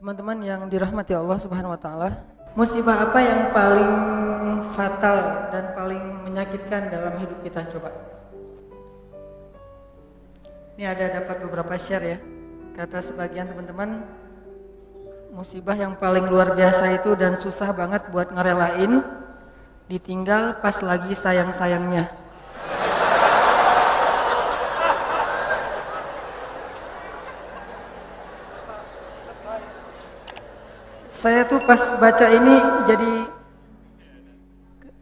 Teman-teman yang dirahmati Allah Subhanahu wa taala, musibah apa yang paling fatal dan paling menyakitkan dalam hidup kita coba? Ini ada dapat beberapa share ya. Kata sebagian teman-teman, musibah yang paling luar biasa itu dan susah banget buat ngerelain, ditinggal pas lagi sayang-sayangnya. Saya tuh pas baca ini jadi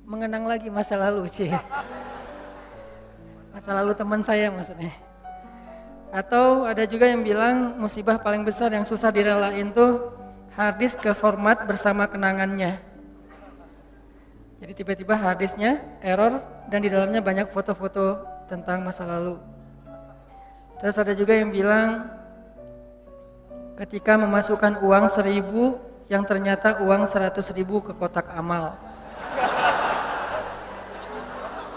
mengenang lagi masa lalu sih. Masa lalu teman saya maksudnya. Atau ada juga yang bilang musibah paling besar yang susah direlain tuh harddisk ke format bersama kenangannya. Jadi tiba-tiba harddisknya error dan di dalamnya banyak foto-foto tentang masa lalu. Terus ada juga yang bilang ketika memasukkan uang 1.000 yang ternyata uang 100.000 ke kotak amal.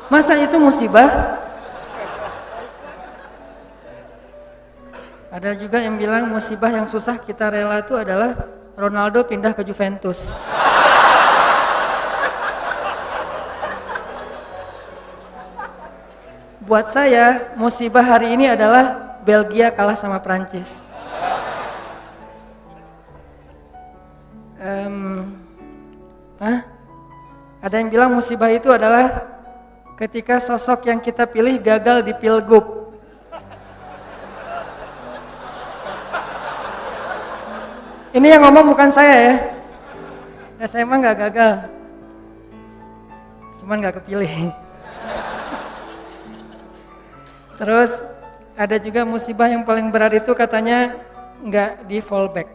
Masa itu musibah? Ada juga yang bilang musibah yang susah kita rela itu adalah Ronaldo pindah ke Juventus. Buat saya, musibah hari ini adalah Belgia kalah sama Prancis. Ada yang bilang musibah itu adalah ketika sosok yang kita pilih gagal di pilgub. Ini yang ngomong bukan saya ya. Saya emang gak gagal, cuman gak kepilih. Terus ada juga musibah yang paling berat itu katanya gak di fallback.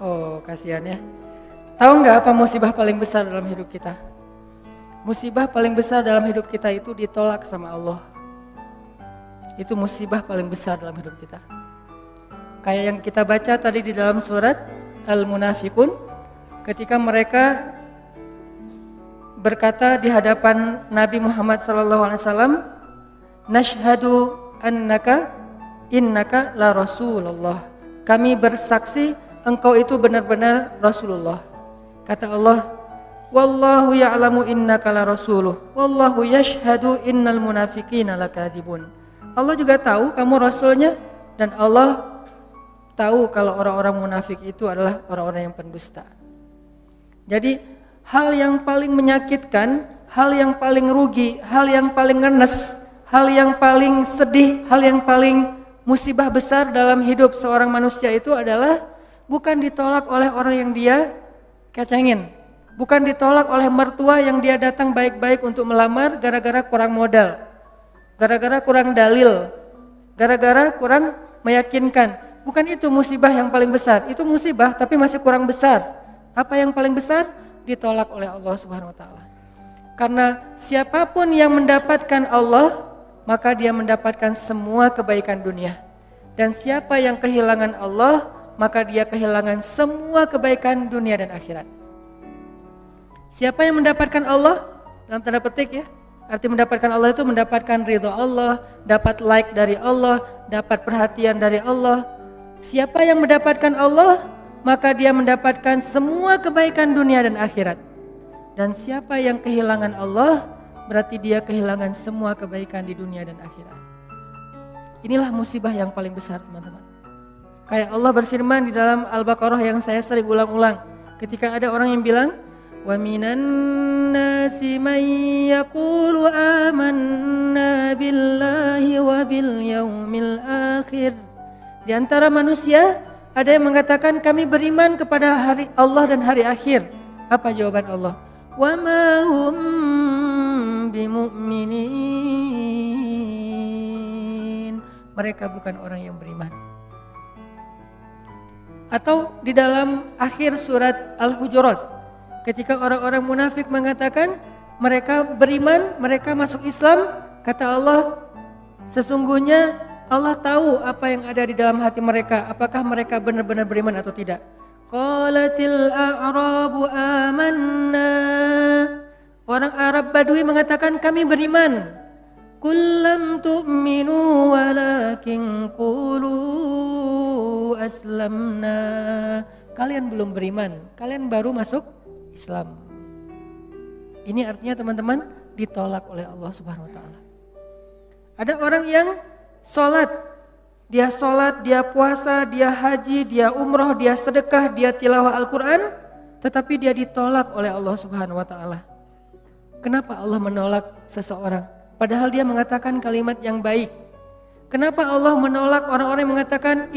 Oh kasihan ya. Tahu nggak apa musibah paling besar dalam hidup kita? Musibah paling besar dalam hidup kita itu ditolak sama Allah. Itu musibah paling besar dalam hidup kita. Kayak yang kita baca tadi di dalam surat Al-Munafiqun, ketika mereka berkata di hadapan Nabi Muhammad SAW, "Nashhadu innaka la Rasulullah." Kami bersaksi engkau itu benar-benar Rasulullah. Kata Allah, "Wallahu ya'lamu innaka la rasuluh, wallahu yashhadu innal munafiqina lakadzibun." Allah juga tahu kamu rasulnya dan Allah tahu kalau orang-orang munafik itu adalah orang-orang yang pendusta. Jadi hal yang paling menyakitkan, hal yang paling rugi, hal yang paling ngenes, hal yang paling sedih, hal yang paling musibah besar dalam hidup seorang manusia itu adalah bukan ditolak oleh orang yang dia kecengin, bukan ditolak oleh mertua yang dia datang baik-baik untuk melamar gara-gara kurang modal, gara-gara kurang dalil, gara-gara kurang meyakinkan. Bukan itu musibah yang paling besar, itu musibah tapi masih kurang besar. Apa yang paling besar? Ditolak oleh Allah Subhanahu wa taala. Karena siapapun yang mendapatkan Allah, maka dia mendapatkan semua kebaikan dunia. Dan siapa yang kehilangan Allah, maka dia kehilangan semua kebaikan dunia dan akhirat. Siapa yang mendapatkan Allah? Dalam tanda petik ya. Arti mendapatkan Allah itu mendapatkan ridho Allah, dapat like dari Allah, dapat perhatian dari Allah. Siapa yang mendapatkan Allah, maka dia mendapatkan semua kebaikan dunia dan akhirat. Dan siapa yang kehilangan Allah, berarti dia kehilangan semua kebaikan di dunia dan akhirat. Inilah musibah yang paling besar teman-teman. Kayak Allah berfirman di dalam Al-Baqarah yang saya sering ulang-ulang. Ketika ada orang yang bilang, "Wa minan nasi man yaqulu amanna billahi wa bil yaumil akhir." Di antara manusia ada yang mengatakan kami beriman kepada hari Allah dan hari akhir. Apa jawaban Allah? "Wa ma hum bimu'minin." Mereka bukan orang yang beriman. Atau di dalam akhir surat Al-Hujurat, ketika orang-orang munafik mengatakan mereka beriman, mereka masuk Islam, kata Allah, sesungguhnya Allah tahu apa yang ada di dalam hati mereka, apakah mereka benar-benar beriman atau tidak. Qalatil a'rabu amanna. Orang Arab Badui mengatakan kami beriman. Qul lam tu'minu walakin qulu aslamna. Kalian belum beriman, kalian baru masuk Islam. Ini artinya teman-teman ditolak oleh Allah Subhanahu wa taala. Ada orang yang sholat, dia puasa, dia haji, dia umroh, dia sedekah, dia tilawah Al-Quran, tetapi dia ditolak oleh Allah Subhanahu wa taala. Kenapa Allah menolak seseorang? Padahal dia mengatakan kalimat yang baik. Kenapa Allah menolak orang-orang yang mengatakan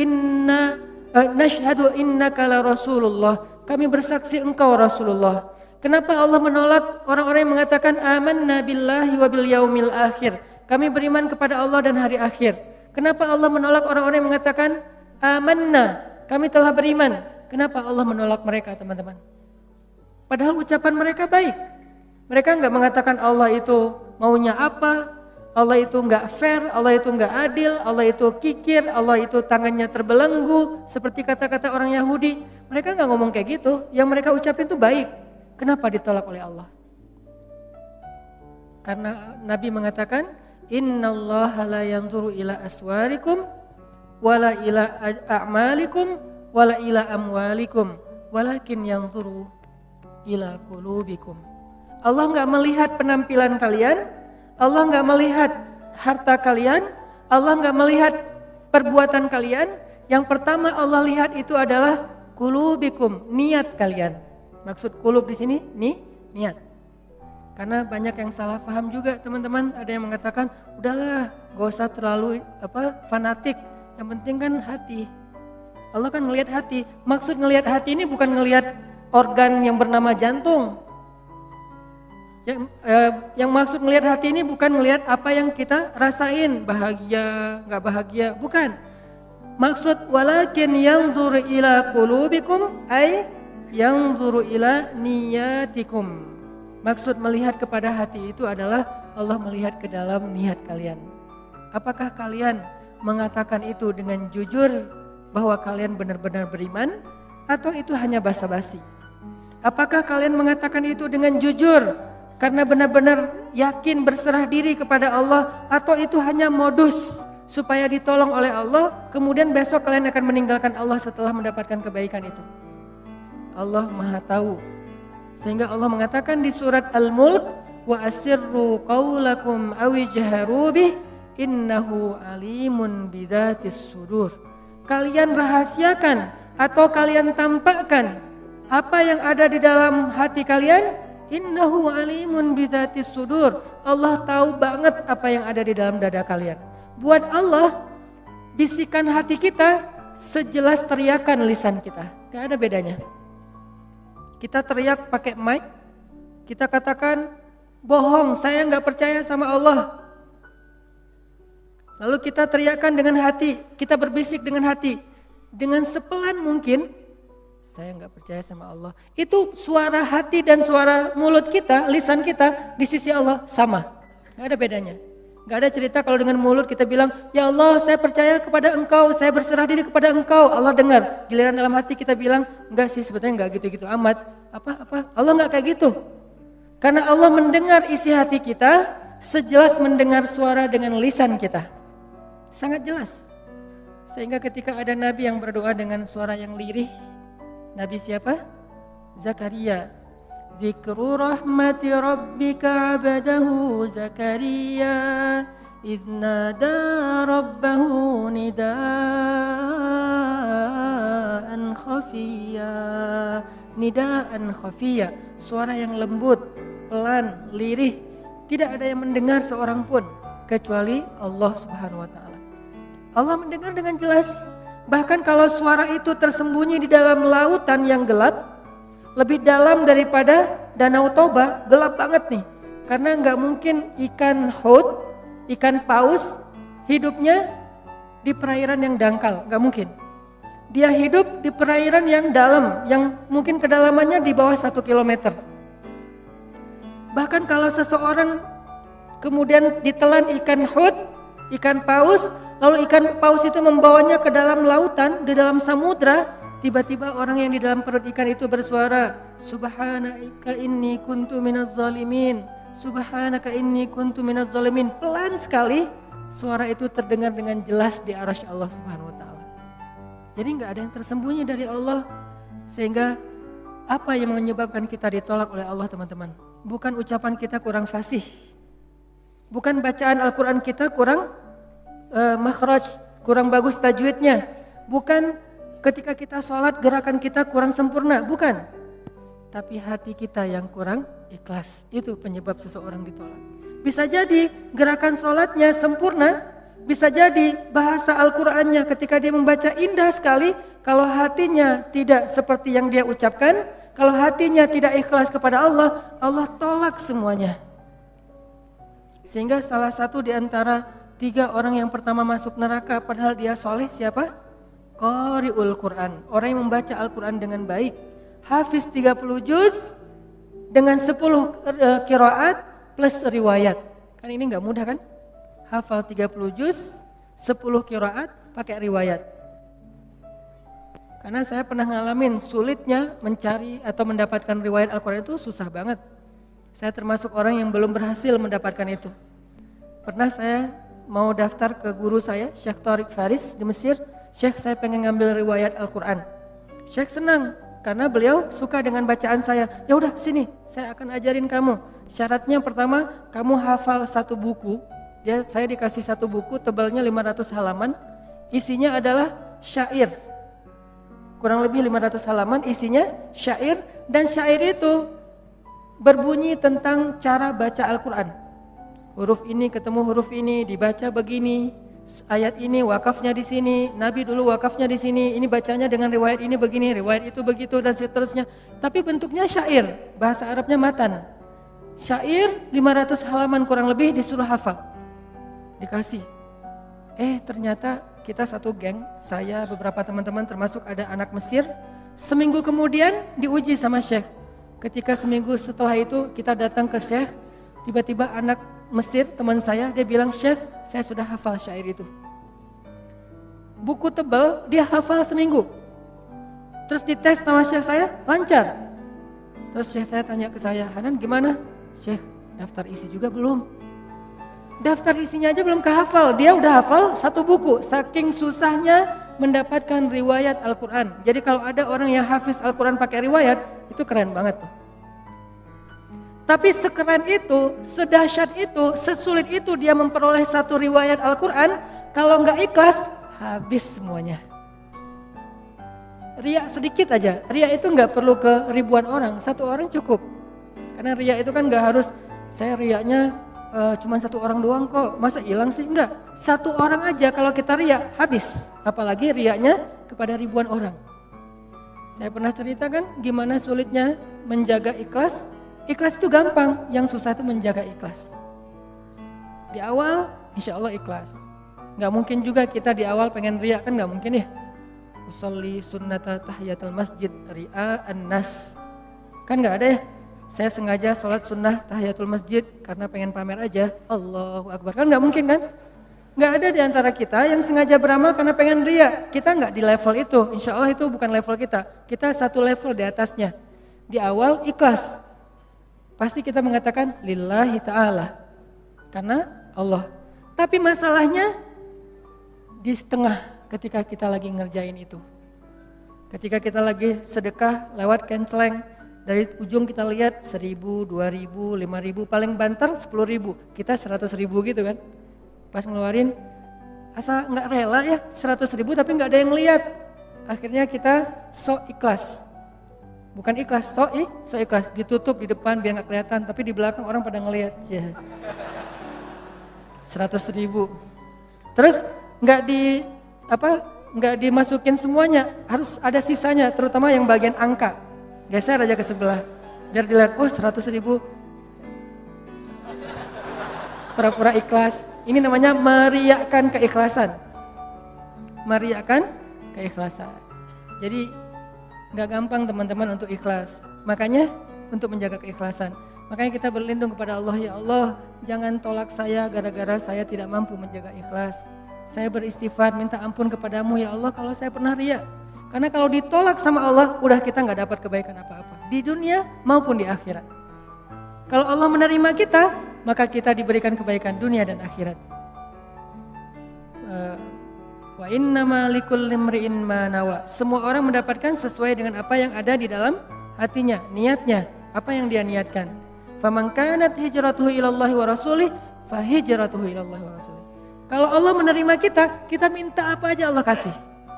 nashhadu innaka la Rasulullah? Kami bersaksi engkau Rasulullah. Kenapa Allah menolak orang-orang yang mengatakan amanna billahi wa bil yaumil akhir? Kami beriman kepada Allah dan hari akhir. Kenapa Allah menolak orang-orang yang mengatakan amanna? Kami telah beriman. Kenapa Allah menolak mereka, teman-teman? Padahal ucapan mereka baik. Mereka enggak mengatakan Allah itu maunya apa, Allah itu enggak fair, Allah itu enggak adil, Allah itu kikir, Allah itu tangannya terbelenggu, seperti kata-kata orang Yahudi. Mereka enggak ngomong kayak gitu, yang mereka ucapin itu baik. Kenapa ditolak oleh Allah? Karena Nabi mengatakan, innallaha la yanzuru ila aswarikum, wala ila a'malikum, wala ila amwalikum, walakin yanzuru ila qulubikum. Allah enggak melihat penampilan kalian, Allah enggak melihat harta kalian, Allah enggak melihat perbuatan kalian. Yang pertama Allah lihat itu adalah qulubikum, niat kalian. Maksud qulub di sini niat. Karena banyak yang salah paham juga, teman-teman. Ada yang mengatakan, udahlah, gak usah terlalu fanatik. Yang penting kan hati. Allah kan ngelihat hati. Maksud ngelihat hati ini bukan ngelihat organ yang bernama jantung. Yang maksud ngelihat hati ini bukan ngelihat apa yang kita rasain, bahagia, nggak bahagia, bukan. Maksud walakin yanzur ila qulubikum ay yanzur ila niyatikum. Maksud melihat kepada hati itu adalah Allah melihat ke dalam niat kalian. Apakah kalian mengatakan itu dengan jujur bahwa kalian benar-benar beriman, atau itu hanya basa-basi? Apakah kalian mengatakan itu dengan jujur karena benar-benar yakin berserah diri kepada Allah, atau itu hanya modus supaya ditolong oleh Allah, kemudian besok kalian akan meninggalkan Allah setelah mendapatkan kebaikan itu? Allah Maha tahu. Sehingga Allah mengatakan di surat Al-Mulk, wa asirru qaulakum aw ijharu bih innahu alimun bidzatis sudur. Kalian rahasiakan atau kalian tampakkan apa yang ada di dalam hati kalian, innahu alimun bidzatis sudur. Allah tahu banget apa yang ada di dalam dada kalian. Buat Allah, bisikan hati kita sejelas teriakan lisan kita. Gak ada bedanya. Kita teriak pakai mic, kita katakan bohong, saya nggak percaya sama Allah. Lalu kita teriakkan dengan hati, kita berbisik dengan hati, dengan sepelan mungkin, saya nggak percaya sama Allah. Itu suara hati dan suara mulut kita, lisan kita di sisi Allah sama, nggak ada bedanya. Nggak ada cerita kalau dengan mulut kita bilang, ya Allah saya percaya kepada engkau, saya berserah diri kepada engkau, Allah dengar. Giliran dalam hati kita bilang, enggak sih sebetulnya enggak gitu-gitu amat. Apa? Allah enggak kayak gitu. Karena Allah mendengar isi hati kita, sejelas mendengar suara dengan lisan kita. Sangat jelas. Sehingga ketika ada Nabi yang berdoa dengan suara yang lirih, Nabi siapa? Zakaria. Zikru rahmati rabbika abadahu Zakaria idh nada rabbahu nidaan khafiyya, suara yang lembut, pelan, lirih, tidak ada yang mendengar seorang pun kecuali Allah Subhanahu wa taala. Allah mendengar dengan jelas. Bahkan kalau suara itu tersembunyi di dalam lautan yang gelap, lebih dalam daripada Danau Toba, gelap banget nih. Karena nggak mungkin ikan haut, ikan paus hidupnya di perairan yang dangkal, nggak mungkin. Dia hidup di perairan yang dalam, yang mungkin kedalamannya di bawah 1 kilometer. Bahkan kalau seseorang kemudian ditelan ikan haut, ikan paus, lalu ikan paus itu membawanya ke dalam lautan, di dalam samudra, tiba-tiba orang yang di dalam perut ikan itu bersuara, Subhanaka inni kuntu minaz zalimin, Subhanaka inni kuntu minaz zalimin. Pelan sekali suara itu terdengar dengan jelas di arasy Allah Subhanahu wa taala. Jadi nggak ada yang tersembunyi dari Allah. Sehingga apa yang menyebabkan kita ditolak oleh Allah teman-teman? Bukan ucapan kita kurang fasih. Bukan bacaan Al-Quran kita kurang makhraj, kurang bagus tajwidnya. Bukan ketika kita sholat gerakan kita kurang sempurna, bukan. Tapi hati kita yang kurang ikhlas, itu penyebab seseorang ditolak. Bisa jadi gerakan sholatnya sempurna, bisa jadi bahasa Al-Qurannya ketika dia membaca indah sekali, kalau hatinya tidak seperti yang dia ucapkan, kalau hatinya tidak ikhlas kepada Allah, Allah tolak semuanya. Sehingga salah satu di antara 3 orang yang pertama masuk neraka padahal dia soleh siapa? Qari'ul Quran, orang yang membaca Al-Quran dengan baik. Hafiz 30 juz dengan 10 qiraat plus riwayat. Kan ini enggak mudah kan? Hafal 30 juz, 10 qiraat pakai riwayat. Karena saya pernah ngalamin sulitnya mencari atau mendapatkan riwayat Al-Quran itu susah banget. Saya termasuk orang yang belum berhasil mendapatkan itu. Pernah saya mau daftar ke guru saya, Syekh Tariq Faris di Mesir. Syekh, saya pengen ngambil riwayat Al-Quran. Syekh senang karena beliau suka dengan bacaan saya. Ya udah sini, saya akan ajarin kamu. Syaratnya pertama, kamu hafal 1 buku. Saya dikasih 1 buku, tebalnya 500 halaman. Isinya adalah syair. Kurang lebih 500 halaman, isinya syair. Dan syair itu berbunyi tentang cara baca Al-Quran. Huruf ini ketemu huruf ini, dibaca begini. Ayat ini wakafnya di sini, Nabi dulu wakafnya di sini. Ini bacanya dengan riwayat ini begini, riwayat itu begitu dan seterusnya. Tapi bentuknya syair, bahasa Arabnya matan. Syair 500 halaman kurang lebih disuruh hafal. Dikasih. Ternyata kita satu geng, saya beberapa teman-teman termasuk ada anak Mesir. Seminggu kemudian diuji sama Syekh. Ketika seminggu setelah itu kita datang ke Syekh, tiba-tiba anak Mesir teman saya, dia bilang, Syekh, saya sudah hafal syair itu. Buku tebal, dia hafal seminggu. Terus dites sama Syekh saya, lancar. Terus Syekh saya tanya ke saya, Hanan gimana? Syekh, daftar isi juga belum? Daftar isinya aja belum kehafal, dia udah hafal 1 buku. Saking susahnya mendapatkan riwayat Al-Quran. Jadi kalau ada orang yang hafiz Al-Quran pakai riwayat, itu keren banget tuh. Tapi sekeren itu, sedahsyat itu, sesulit itu dia memperoleh 1 riwayat Al-Quran, kalau nggak ikhlas, habis semuanya. Riya sedikit aja, riya itu nggak perlu ke ribuan orang, 1 orang cukup. Karena riya itu kan nggak harus, saya riyanya cuma 1 orang doang kok, masa hilang sih? Enggak, 1 orang aja kalau kita riya, habis. Apalagi riyanya kepada ribuan orang. Saya pernah ceritakan gimana sulitnya menjaga ikhlas. Ikhlas itu gampang, yang susah itu menjaga ikhlas. Di awal insya Allah ikhlas. Gak mungkin juga kita di awal pengen riya, kan gak mungkin ya. Usolli sunnata tahiyatul masjid ri'a an-nas. Kan gak ada ya. Saya sengaja sholat sunnah tahiyatul masjid karena pengen pamer aja. Allahu Akbar, kan gak mungkin kan. Gak ada di antara kita yang sengaja beramal karena pengen riya. Kita gak di level itu, insya Allah itu bukan level kita. Kita 1 level di atasnya. Di awal ikhlas. Pasti kita mengatakan lillahi ta'ala, karena Allah. Tapi masalahnya di tengah ketika kita lagi ngerjain itu. Ketika kita lagi sedekah lewat kenceleng, dari ujung kita lihat 1.000, 2.000, 5.000, paling banter 10.000. Kita 100.000 gitu kan. Pas ngeluarin, asa nggak rela ya 100.000 tapi nggak ada yang lihat. Akhirnya kita sok ikhlas. Bukan ikhlas, sok ikhlas, ditutup di depan biar nggak kelihatan, tapi di belakang orang pada ngelihat. Ya. 100.000. Terus nggak dimasukin semuanya, harus ada sisanya, terutama yang bagian angka. Geser aja ke sebelah, biar dilihat, 100.000. Pura-pura ikhlas. Ini namanya meriakkan keikhlasan. Meriakkan keikhlasan. Jadi gak gampang teman-teman untuk ikhlas. Makanya untuk menjaga keikhlasan. Makanya kita berlindung kepada Allah. Ya Allah, jangan tolak saya gara-gara saya tidak mampu menjaga ikhlas. Saya beristighfar, minta ampun kepadamu ya Allah kalau saya pernah riya. Karena kalau ditolak sama Allah, udah kita gak dapat kebaikan apa-apa. Di dunia maupun di akhirat. Kalau Allah menerima kita, maka kita diberikan kebaikan dunia dan akhirat. Wa innama likulli imri'in ma nawa. Semua orang mendapatkan sesuai dengan apa yang ada di dalam hatinya, niatnya, apa yang dia niatkan. Faman kanat hijratuhu ilallahi wa rasulih fa hijratuhu ilallahi wa rasulih. Kalau Allah menerima kita, kita minta apa aja Allah kasih.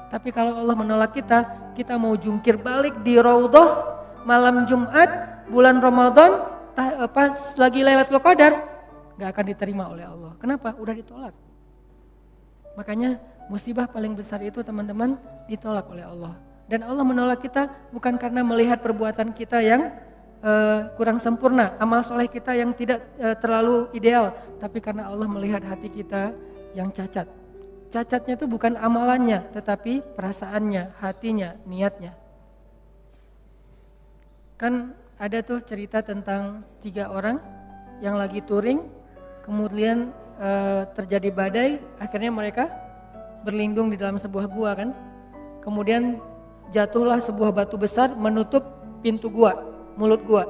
Tapi kalau Allah menolak kita, kita mau jungkir balik di Raudhah malam Jumat, bulan Ramadan, pas lagi Lailatul Qadar, gak akan diterima oleh Allah. Kenapa? Udah ditolak. Makanya musibah paling besar itu teman-teman ditolak oleh Allah. Dan Allah menolak kita bukan karena melihat perbuatan kita yang kurang sempurna, amal soleh kita yang tidak terlalu ideal, tapi karena Allah melihat hati kita yang cacat. Cacatnya itu bukan amalannya, tetapi perasaannya, hatinya, niatnya. Kan ada tuh cerita tentang 3 orang yang lagi touring, kemudian terjadi badai, akhirnya mereka berlindung di dalam sebuah gua kan. Kemudian jatuhlah sebuah batu besar menutup pintu gua, mulut gua.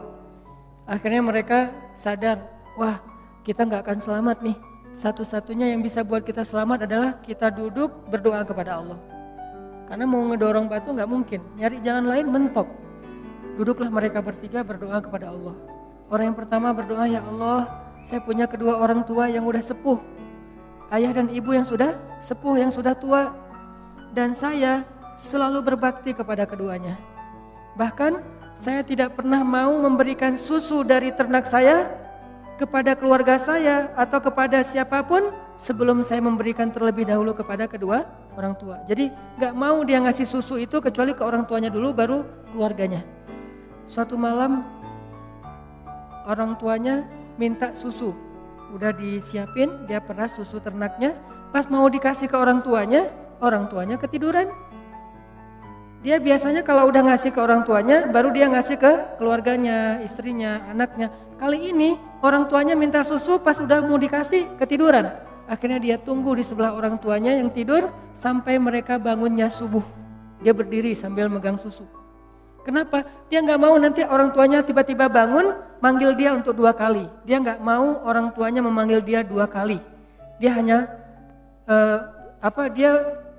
Akhirnya mereka sadar, wah kita gak akan selamat nih. Satu-satunya yang bisa buat kita selamat adalah kita duduk berdoa kepada Allah. Karena mau ngedorong batu gak mungkin, nyari jalan lain mentok. Duduklah mereka bertiga berdoa kepada Allah. Orang yang pertama berdoa, ya Allah, saya punya kedua orang tua yang udah sepuh. Ayah dan ibu yang sudah sepuh, yang sudah tua. Dan saya selalu berbakti kepada keduanya. Bahkan saya tidak pernah mau memberikan susu dari ternak saya kepada keluarga saya atau kepada siapapun sebelum saya memberikan terlebih dahulu kepada kedua orang tua. Jadi gak mau dia ngasih susu itu kecuali ke orang tuanya dulu baru keluarganya. Suatu malam orang tuanya minta susu, udah disiapin, dia peras susu ternaknya, pas mau dikasih ke orang tuanya ketiduran. Dia biasanya kalau udah ngasih ke orang tuanya, baru dia ngasih ke keluarganya, istrinya, anaknya. Kali ini orang tuanya minta susu, pas udah mau dikasih ketiduran. Akhirnya dia tunggu di sebelah orang tuanya yang tidur sampai mereka bangunnya subuh. Dia berdiri sambil megang susu. Kenapa? Dia nggak mau nanti orang tuanya tiba-tiba bangun, manggil dia untuk 2 kali. Dia nggak mau orang tuanya memanggil dia 2 kali. Dia hanya dia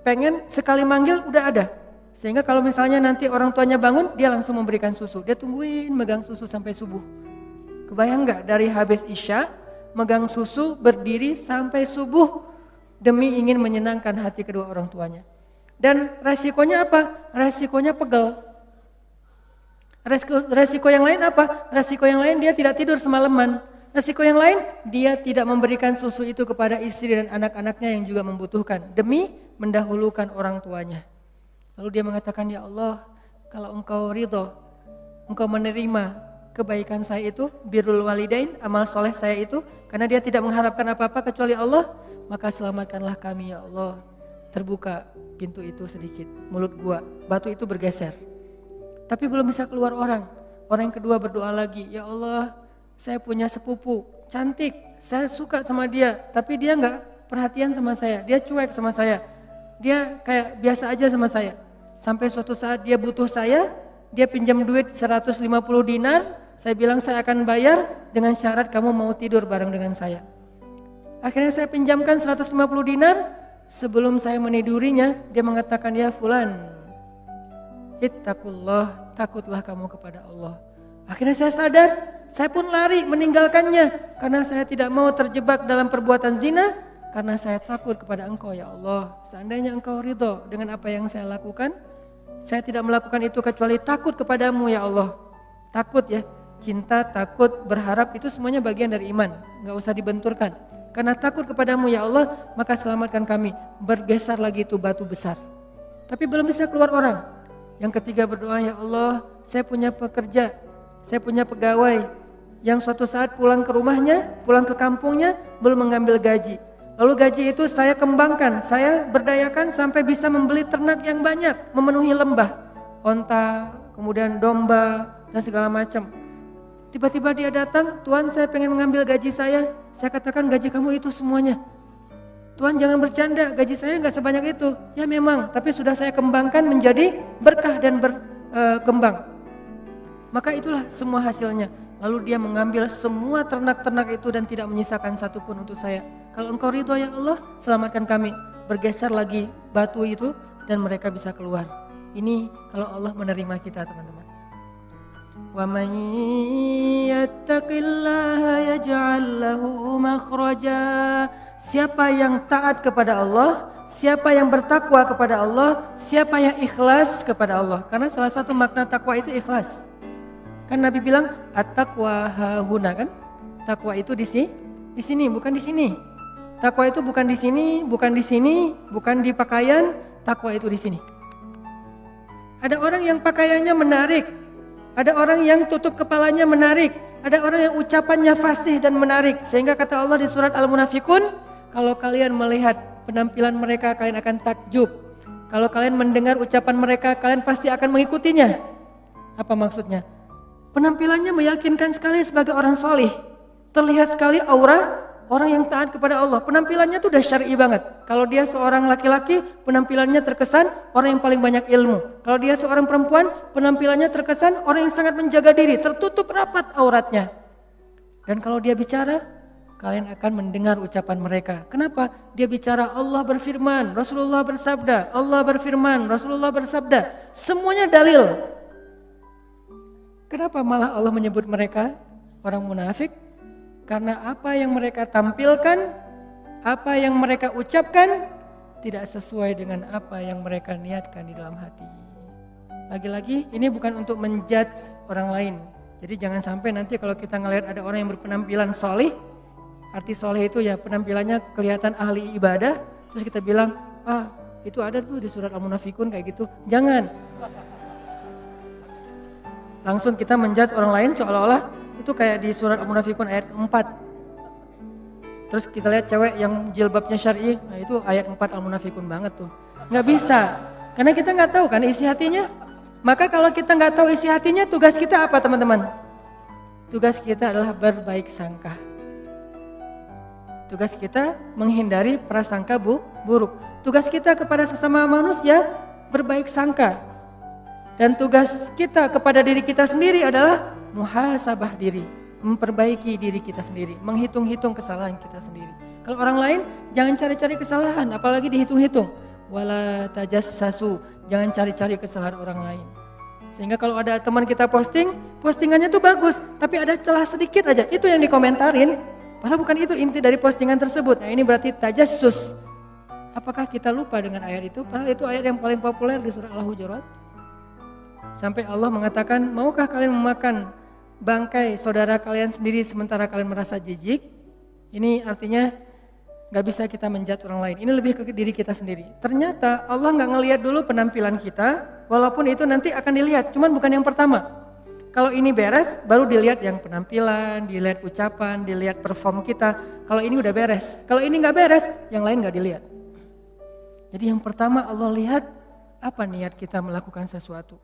pengen sekali manggil udah ada. Sehingga kalau misalnya nanti orang tuanya bangun, dia langsung memberikan susu. Dia tungguin megang susu sampai subuh. Kebayang nggak dari habis Isya, megang susu berdiri sampai subuh demi ingin menyenangkan hati kedua orang tuanya. Dan resikonya apa? Resikonya pegel. Resiko yang lain apa? Resiko yang lain dia tidak tidur semalaman. Resiko yang lain dia tidak memberikan susu itu kepada istri dan anak-anaknya yang juga membutuhkan demi mendahulukan orang tuanya. Lalu dia mengatakan, ya Allah, kalau engkau ridho, engkau menerima kebaikan saya itu, birrul walidain, amal soleh saya itu, karena dia tidak mengharapkan apa-apa kecuali Allah, maka selamatkanlah kami ya Allah. Terbuka pintu itu sedikit, mulut gua, batu itu bergeser. Tapi belum bisa keluar orang. Orang yang kedua berdoa lagi, ya Allah, saya punya sepupu, cantik, saya suka sama dia, tapi dia gak perhatian sama saya, dia cuek sama saya, dia kayak biasa aja sama saya. Sampai suatu saat dia butuh saya, dia pinjam duit 150 dinar, saya bilang saya akan bayar dengan syarat kamu mau tidur bareng dengan saya. Akhirnya saya pinjamkan 150 dinar, sebelum saya menidurinya, dia mengatakan, ya fulan, ittaqullah, takutlah kamu kepada Allah. Akhirnya saya sadar, saya pun lari meninggalkannya, karena saya tidak mau terjebak dalam perbuatan zina, karena saya takut kepada engkau ya Allah. Seandainya engkau ridho dengan apa yang saya lakukan, saya tidak melakukan itu kecuali takut kepadamu ya Allah. Takut ya, cinta, takut, berharap itu semuanya bagian dari iman. Gak usah dibenturkan. Karena takut kepadamu ya Allah, maka selamatkan kami. Bergeser lagi itu batu besar. Tapi belum bisa keluar orang. Yang ketiga berdoa, ya Allah, saya punya pekerja, saya punya pegawai yang suatu saat pulang ke rumahnya, pulang ke kampungnya, belum mengambil gaji. Lalu gaji itu saya kembangkan, saya berdayakan sampai bisa membeli ternak yang banyak, memenuhi lembah, onta, kemudian domba, dan segala macam. Tiba-tiba dia datang, Tuhan saya pengen mengambil gaji saya katakan gaji kamu itu semuanya. Tuhan jangan bercanda, gaji saya nggak sebanyak itu. Ya memang, tapi sudah saya kembangkan menjadi berkah dan berkembang. Maka itulah semua hasilnya. Lalu dia mengambil semua ternak-ternak itu dan tidak menyisakan satupun untuk saya. Kalau engkau ridho ya Allah, selamatkan kami. bergeser lagi batu itu dan mereka bisa keluar. Ini kalau Allah menerima kita, teman-teman. Wa man yattaqillaha yaj'al lahu makhraja. Siapa yang taat kepada Allah, siapa yang bertakwa kepada Allah, siapa yang ikhlas kepada Allah. Karena salah satu makna takwa itu ikhlas. Kan Nabi bilang at-taqwa hahuna kan? Takwa itu di sini, bukan di sini. Takwa itu bukan di sini, bukan di sini, bukan di pakaian. Takwa itu di sini. Ada orang yang pakaiannya menarik, ada orang yang tutup kepalanya menarik, ada orang yang ucapannya fasih dan menarik. Sehingga kata Allah di surat Al-Munafikun, kalau kalian melihat penampilan mereka, kalian akan takjub. Kalau kalian mendengar ucapan mereka, kalian pasti akan mengikutinya. Apa maksudnya? Penampilannya meyakinkan sekali sebagai orang solih. Terlihat sekali aura orang yang taat kepada Allah. Penampilannya tuh udah syar'i banget. Kalau dia seorang laki-laki, penampilannya terkesan orang yang paling banyak ilmu. Kalau dia seorang perempuan, penampilannya terkesan orang yang sangat menjaga diri, tertutup rapat auratnya. Dan kalau dia bicara, kalian akan mendengar ucapan mereka. Kenapa? Dia bicara Allah berfirman, Rasulullah bersabda, Allah berfirman, Rasulullah bersabda. Semuanya dalil. Kenapa malah Allah menyebut mereka orang munafik? Karena apa yang mereka tampilkan, apa yang mereka ucapkan tidak sesuai dengan apa yang mereka niatkan di dalam hati. Lagi-lagi ini bukan untuk menjudge orang lain. Jadi jangan sampai nanti kalau kita ngelihat ada orang yang berpenampilan solih, arti solih itu ya penampilannya kelihatan ahli ibadah, terus kita bilang, itu ada tuh di surat Al-Munafikun kayak gitu. Jangan. Langsung kita menjudge orang lain seolah-olah itu kayak di surat Al-Munafikun ayat 4. Terus kita lihat cewek yang jilbabnya syar'i, nah itu ayat 4 Al-Munafikun banget tuh. Nggak bisa, karena kita nggak tahu kan isi hatinya. Maka kalau kita nggak tahu isi hatinya, tugas kita apa teman-teman? Tugas kita adalah berbaik sangka. Tugas kita menghindari prasangka buruk. Tugas kita kepada sesama manusia berbaik sangka. Dan tugas kita kepada diri kita sendiri adalah muhasabah diri, memperbaiki diri kita sendiri, menghitung-hitung kesalahan kita sendiri. Kalau orang lain jangan cari-cari kesalahan, apalagi dihitung-hitung. Wala tajassasu, jangan cari-cari kesalahan orang lain. Sehingga kalau ada teman kita postingannya tuh bagus, tapi ada celah sedikit aja, itu yang dikomentarin. Padahal bukan itu inti dari postingan tersebut. Nah ini berarti tajassus. Apakah kita lupa dengan ayat itu? Padahal itu ayat yang paling populer di surah Al-Hujurat. Sampai Allah mengatakan, maukah kalian memakan bangkai saudara kalian sendiri sementara kalian merasa jijik? Ini artinya gak bisa kita menjudge orang lain. Ini lebih ke diri kita sendiri. Ternyata Allah gak ngelihat dulu penampilan kita, walaupun itu nanti akan dilihat, cuman bukan yang pertama. Kalau ini beres, baru dilihat yang penampilan, dilihat ucapan, dilihat perform kita. Kalau ini udah beres. Kalau ini gak beres, yang lain gak dilihat. Jadi yang pertama Allah lihat apa niat kita melakukan sesuatu.